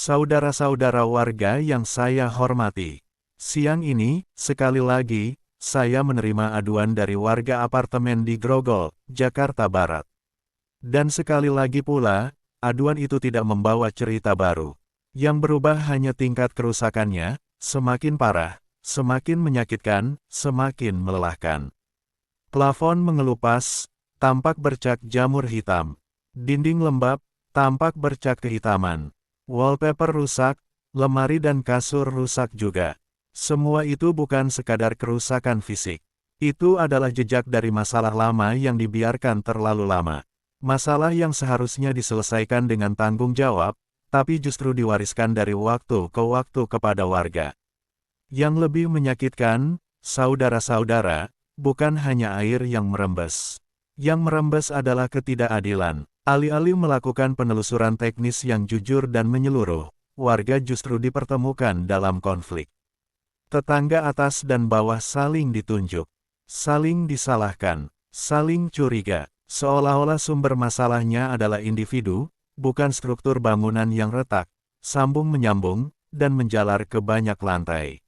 Saudara-saudara warga yang saya hormati. Siang ini, sekali lagi, saya menerima aduan dari warga apartemen di Grogol, Jakarta Barat. Dan sekali lagi pula, aduan itu tidak membawa cerita baru. Yang berubah hanya tingkat kerusakannya, semakin parah, semakin menyakitkan, semakin melelahkan. Plafon mengelupas, tampak bercak jamur hitam. Dinding lembab, tampak bercak kehitaman. Wallpaper rusak, lemari dan kasur rusak juga. Semua itu bukan sekadar kerusakan fisik. Itu adalah jejak dari masalah lama yang dibiarkan terlalu lama. Masalah yang seharusnya diselesaikan dengan tanggung jawab, tapi justru diwariskan dari waktu ke waktu kepada warga. Yang lebih menyakitkan, saudara-saudara, bukan hanya air yang merembes. Yang merembes adalah ketidakadilan. Alih-alih melakukan penelusuran teknis yang jujur dan menyeluruh, warga justru dipertemukan dalam konflik. Tetangga atas dan bawah saling ditunjuk, saling disalahkan, saling curiga, seolah-olah sumber masalahnya adalah individu, bukan struktur bangunan yang retak, sambung-menyambung, dan menjalar ke banyak lantai.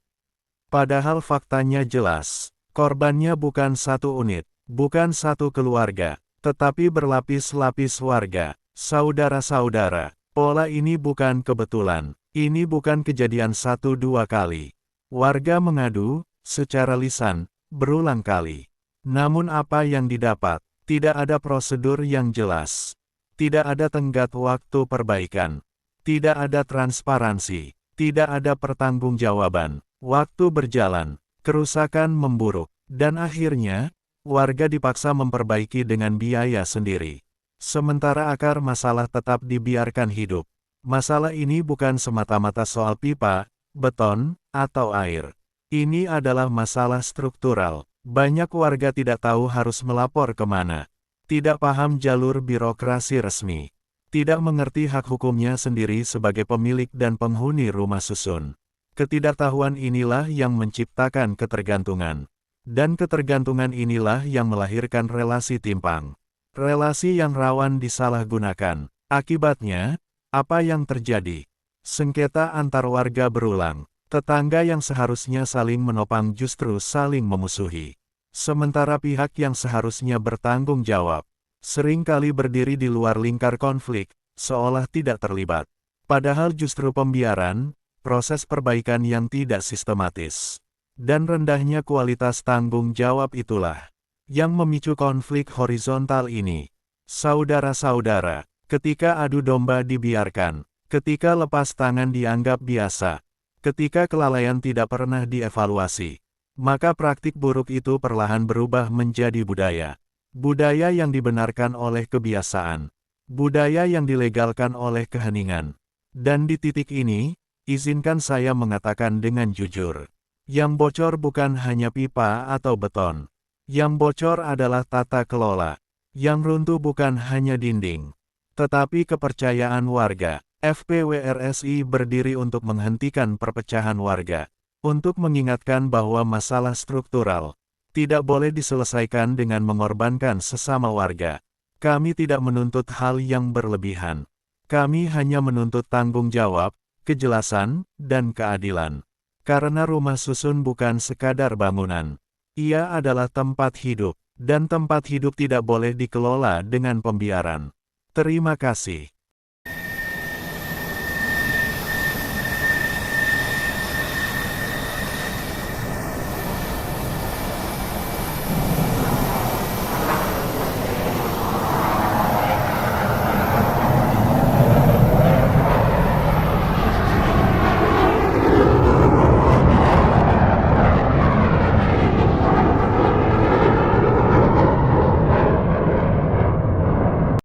Padahal faktanya jelas, korbannya bukan satu unit, bukan satu keluarga, tetapi berlapis-lapis warga. Saudara-saudara, pola ini bukan kebetulan, ini bukan kejadian 1-2 kali. Warga mengadu, secara lisan, berulang kali. Namun apa yang didapat? Tidak ada prosedur yang jelas. Tidak ada tenggat waktu perbaikan. Tidak ada transparansi. Tidak ada pertanggungjawaban. Waktu berjalan, kerusakan memburuk, dan akhirnya, warga dipaksa memperbaiki dengan biaya sendiri. Sementara akar masalah tetap dibiarkan hidup. Masalah ini bukan semata-mata soal pipa, beton, atau air. Ini adalah masalah struktural. Banyak warga tidak tahu harus melapor kemana. Tidak paham jalur birokrasi resmi. Tidak mengerti hak hukumnya sendiri sebagai pemilik dan penghuni rumah susun. Ketidaktahuan inilah yang menciptakan ketergantungan. Dan ketergantungan inilah yang melahirkan relasi timpang. Relasi yang rawan disalahgunakan. Akibatnya, apa yang terjadi? Sengketa antar warga berulang. Tetangga yang seharusnya saling menopang justru saling memusuhi. Sementara pihak yang seharusnya bertanggung jawab, seringkali berdiri di luar lingkar konflik, seolah tidak terlibat. Padahal justru pembiaran, proses perbaikan yang tidak sistematis, dan rendahnya kualitas tanggung jawab itulah yang memicu konflik horizontal ini. Saudara-saudara, ketika adu domba dibiarkan, ketika lepas tangan dianggap biasa, ketika kelalaian tidak pernah dievaluasi, maka praktik buruk itu perlahan berubah menjadi budaya. Budaya yang dibenarkan oleh kebiasaan. Budaya yang dilegalkan oleh keheningan. Dan di titik ini, izinkan saya mengatakan dengan jujur. Yang bocor bukan hanya pipa atau beton. Yang bocor adalah tata kelola. Yang runtuh bukan hanya dinding, tetapi kepercayaan warga. FPWRSI berdiri untuk menghentikan perpecahan warga. Untuk mengingatkan bahwa masalah struktural tidak boleh diselesaikan dengan mengorbankan sesama warga. Kami tidak menuntut hal yang berlebihan. Kami hanya menuntut tanggung jawab, kejelasan, dan keadilan. Karena rumah susun bukan sekadar bangunan. Ia adalah tempat hidup, dan tempat hidup tidak boleh dikelola dengan pembiaran. Terima kasih.